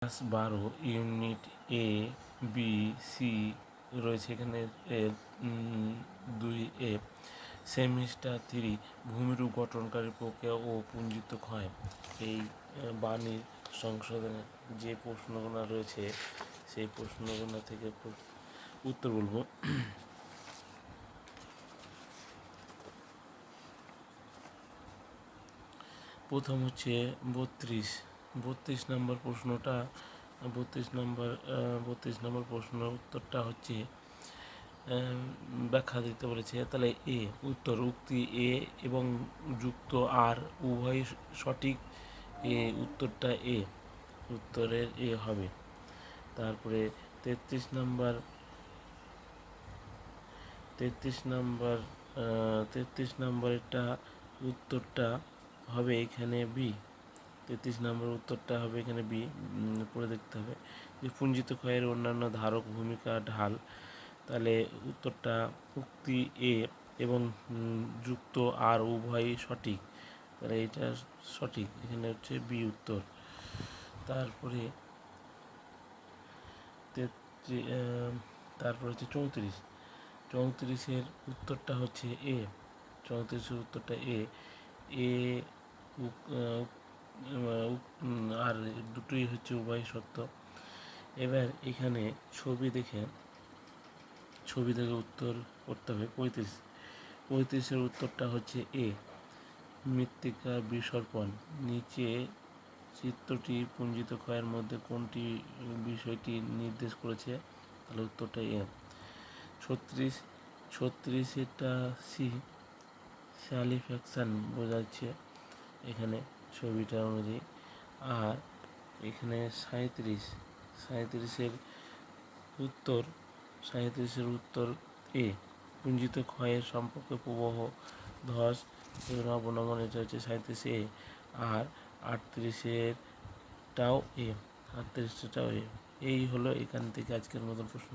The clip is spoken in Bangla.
Class 12 unit A B C রয়েছে এখানে 2A সেমিস্টার 3 ভূমিরূপ গঠনকারী প্রক্রিয়া ও পুঞ্জিত ক্ষয়। এই বাণীর সংশোধনের যে প্রশ্নগুলো রয়েছে সেই প্রশ্নগুলো থেকে উত্তর বলবো। প্রথম হচ্ছে 32 নম্বর প্রশ্নটা। 32 নম্বর প্রশ্নের উত্তরটা হচ্ছে ব্যাখ্যা দিতে বলেছে। তাহলে উত্তর উক্তি এ এবং যুক্ত আর উভয় সঠিক। উত্তরটা উত্তরের হবে। তারপরে 33 নম্বর 33 নম্বরটা উত্তরটা হবে এখানে বি। 33 নম্বর উত্তরটা হবে এখানে বি। পড়ে দেখতে হবে যে পুঞ্জিত ক্ষয়ের অন্যান্য ধারক ভূমিকা ঢাল। তাহলে উত্তরটা উক্তি এ এবং যুক্ত আর উভয়ই সঠিক। তাহলে এটা সঠিক, এখানে হচ্ছে বি উত্তর। তারপরে হচ্ছে 34 উত্তরটা হচ্ছে এ। 34-এর উত্তরটা এ। আর দুটোই হচ্ছে উভয় সত্য। এবার এখানে ছবি দেখে উত্তর করতে হবে। 35-এর উত্তরটা হচ্ছে এ, মৃত্তিকা বিসর্পণ। নিচে চিত্রটি পুঞ্জিত ক্ষয়ের মধ্যে কোনটি বিষয়টি নির্দেশ করেছে? তাহলে উত্তরটা এ। 36-এটা সি, স্যালিফ্যাকশন বোঝাচ্ছে এখানে ছবিটা অনুযায়ী। আর এখানে 37-এর উত্তর এ, পুঞ্জিত ক্ষয়ের সম্পর্কে প্রবাহ ধস অবনমন। এটা হচ্ছে 37 এ। আর 38-এরটাও এ। এই হলো এখান থেকে আজকের মতো প্রশ্ন।